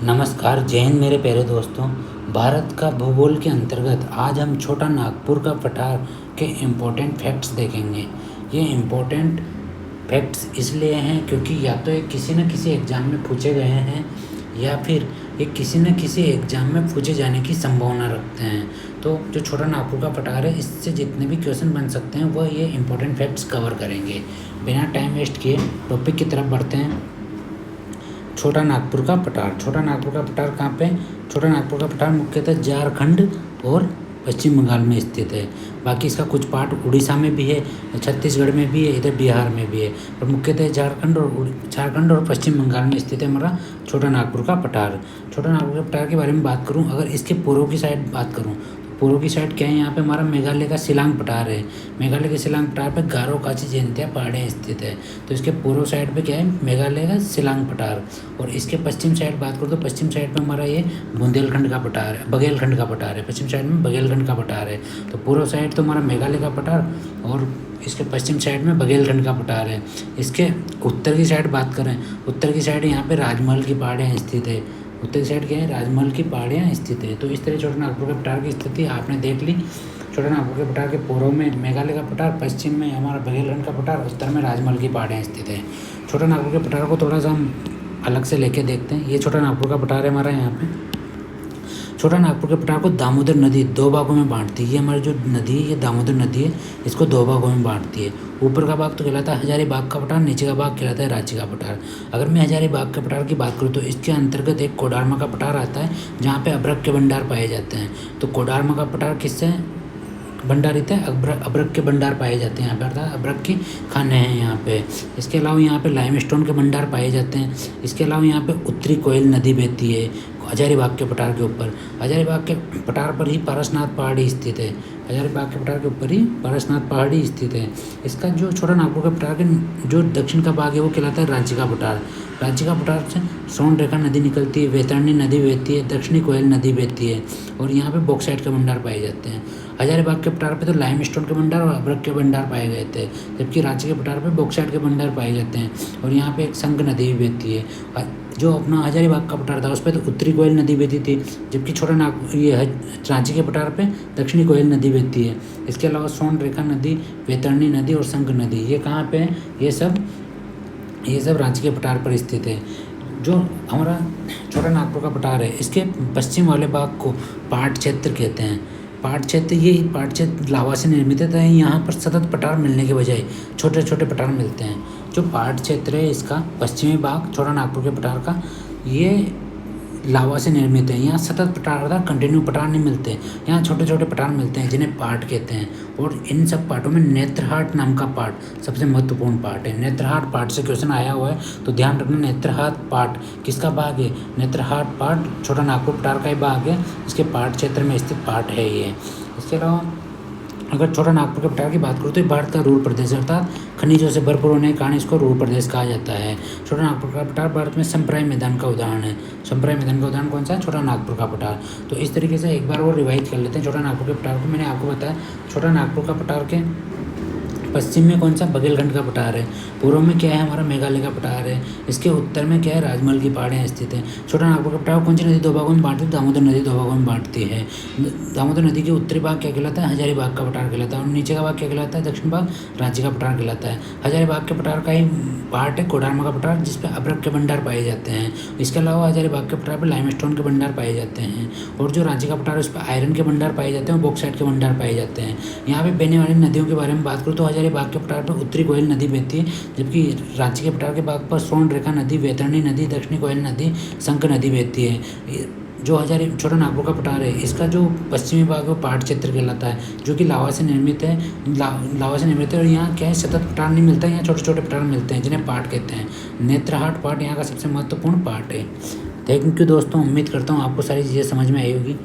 नमस्कार, जय हिंद मेरे प्यारे दोस्तों। भारत का भूगोल के अंतर्गत आज हम छोटा नागपुर का पठार के इम्पोर्टेंट फैक्ट्स देखेंगे। ये इम्पोर्टेंट फैक्ट्स इसलिए हैं क्योंकि या तो ये किसी न किसी एग्ज़ाम में पूछे गए हैं या फिर ये किसी न किसी एग्ज़ाम में पूछे जाने की संभावना रखते हैं। तो जो छोटा नागपुर का पठार है, इससे जितने भी क्वेश्चन बन सकते हैं वह ये इम्पोर्टेंट फैक्ट्स कवर करेंगे। बिना टाइम वेस्ट किए टॉपिक की तरफ बढ़ते हैं। छोटा नागपुर का पठार। छोटा नागपुर का पठार कहाँ पे? छोटा नागपुर का पठार मुख्यतः झारखंड और पश्चिम बंगाल में स्थित है। बाकी इसका कुछ पार्ट उड़ीसा में भी है, छत्तीसगढ़ में भी है, इधर बिहार में भी है, पर मुख्यतः झारखंड और पश्चिम बंगाल में स्थित है हमारा छोटा नागपुर का पठार। छोटा नागपुर के पठार के बारे में बात करूँ, अगर इसके पूर्व की साइड बात करूँ, पूर्व की साइड क्या है? यहाँ पे हमारा मेघालय का शिलांग पठार है। मेघालय के शिलांग पठार पे गारो काची जयंतिया पहाड़ियाँ स्थित है। तो इसके पूर्व साइड पे क्या है? मेघालय का शिलांग पठार। और इसके पश्चिम साइड बात करूँ तो पश्चिम साइड पे हमारा ये बुंदेलखंड का पठार है, बघेलखंड का पठार है। पश्चिम साइड में बघेलखंड का पठार है। तो पूर्व साइड तो हमारा मेघालय का पठार और इसके पश्चिम साइड में बघेलखंड का पठार है। इसके उत्तर की साइड बात करें, उत्तर की साइड यहाँ पे राजमहल की पहाड़ियाँ स्थित है। उत्तर की साइड क्या है? राजमहल की पहाड़ियाँ स्थित है। तो इस तरह छोटा नागपुर के पठार की स्थिति आपने देख ली। छोटा नागपुर के पठार के पूर्व में मेघालय का पठार, पश्चिम में हमारा बघेलखंड का पठार, उत्तर में राजमहल की पहाड़ियाँ स्थित है। छोटा नागपुर के पठार को थोड़ा सा हम अलग से लेके देखते हैं। ये छोटा नागपुर का पठार है हमारा। यहाँ पे छोटा नागपुर के पठार को दामोदर नदी दो भागों में बांटती है। ये हमारी जो नदी है, ये दामोदर नदी है, इसको दो भागों में बांटती है। ऊपर का भाग तो कहलाता है हजारीबाग का पठार, नीचे का भाग कहलाता है रांची का पठार। अगर मैं हजारीबाग के पठार की बात करूँ तो इसके अंतर्गत एक कोडरमा का पठार आता है, जहाँ पे अभ्रक के भंडार पाए जाते हैं। तो कोडरमा का पठार किससे भंडारित है? अभ्रक के भंडार पाए जाते हैं यहाँ पे, अर्थात अभ्रक की खाने हैं यहाँ पे। इसके अलावा यहाँ पे लाइमस्टोन के भंडार पाए जाते हैं। इसके अलावा यहाँ पे उत्तरी कोयल नदी बहती है हजारीबाग के पठार के ऊपर। हजारीबाग के पठार पर ही पारसनाथ पहाड़ी स्थित है। हजारीबाग के पठार के ऊपर ही पारसनाथ पहाड़ी स्थित है। इसका जो छोटा नागपुर के पठार के जो दक्षिण का भाग है वो कहलाता है रांची का पठार। रांची का पठार से सोन रेखा नदी निकलती है, वैतरणी नदी बहती है, दक्षिणी कोयल नदी बहती है और यहाँ पे बॉक्साइट के भंडार पाए जाते हैं। हजारीबाग के पठार पे तो लाइमस्टोन के भंडार और अभ्रक के भंडार पाए गए थे, जबकि रांची के पठार पे बॉक्साइट के भंडार पाए जाते हैं और यहाँ पे एक संक नदी भी बहती है। जो अपना हजारीबाग का पठार था उस पर तो उत्तरी कोयल नदी बहती थी, जबकि छोटा रांची के पठार पे दक्षिणी कोयल नदी बहती है। इसके अलावा सोन रेखा नदी, वैतरणी नदी और संक नदी, ये कहाँ पे है? ये सब रांची के पठार पर स्थित है। जो हमारा छोटा नागपुर का पठार है, इसके पश्चिम वाले भाग को पाट क्षेत्र कहते हैं। पाट क्षेत्र लावा से निर्मित है। यहाँ पर सतत पठार मिलने के बजाय छोटे छोटे पठार मिलते हैं। जो पाट क्षेत्र है इसका पश्चिमी भाग छोटा नागपुर के पठार का, ये लावा से निर्मित है। यहाँ सतत पठार अर्थात कंटिन्यू पठार नहीं मिलते, यहाँ छोटे छोटे पठार मिलते हैं जिन्हें पाट कहते हैं। और इन सब पाटों में नेत्रहाट नाम का पाट सबसे महत्वपूर्ण पाट है। नेत्रहाट पाट से क्वेश्चन आया हुआ है, तो ध्यान रखना नेत्रहाट पाट किसका भाग है? नेत्रहाट पाट छोटा नागपुर पठार का ही भाग है, इसके पाट क्षेत्र में स्थित पाट है ये। इसके अलावा अगर छोटा नागपुर के पठार की बात करूँ तो ये भारत का रूर प्रदेश अर्थात खनिजों से भरपूर होने के कारण इसको रूर प्रदेश कहा जाता है। छोटा नागपुर का पठार भारत में संप्राय मैदान का उदाहरण है। संप्राय मैदान का उदाहरण कौन सा है? छोटा नागपुर का पठार। तो इस तरीके से एक बार वो रिवाइज कर लेते हैं छोटा नागपुर के पठार को। मैंने आपको बताया छोटा नागपुर का पठार के पश्चिम में कौन सा? बघेलखंड का पठार है। पूर्व में क्या है? हमारा मेघालय का पठार है। इसके उत्तर में क्या है? राजमहल की पहाड़ियाँ स्थित हैं। छोटा नागपुर का पठार कौन सी नदी दो भागों में बांटती है? दामोदर नदी दो भागों में बांटती है। दामोदर नदी के उत्तरी भाग क्या कहलाता है? हजारीबाग का पठार कहलाता है और नीचे का भाग क्या कहलाता है? दक्षिण भाग रांची का पठार कहलाता है। हजारीबाग के पठार का ही पार्ट है कोडरमा का पठार, जिसपे अभ्रक के भंडार पाए जाते हैं। इसके अलावा हजारीबाग के पठार पर लाइमस्टोन के भंडार पाए जाते हैं और जो रांची का पठार है उस पर आयरन के भंडार पाए जाते हैं और बॉक्साइट के भंडार पाए जाते हैं। यहाँ पे बहने वाली नदियों के बारे में बात करूँ तो हजारीबाग के पठार पर उत्तरी कोयल नदी बहती है, जबकि रांची के पठार के भाग पर सोन रेखा नदी, वैतरणी नदी, दक्षिणी कोयल नदी, संक नदी बहती है। जो छोटा नागपुर का पठार है इसका जो पश्चिमी भाग है वो पाट क्षेत्र कहलाता है, जो कि लावा से निर्मित है। लावा से निर्मित है और यहाँ क्या है? सतत पठार नहीं मिलता है, यहाँ छोटे छोटे पठार मिलते हैं जिन्हें पाट कहते हैं। नेत्रहाट पाट यहाँ का सबसे महत्वपूर्ण पार्ट है। थैंक यू दोस्तों, उम्मीद करता हूँ आपको सारी चीज़ें समझ में आई होगी।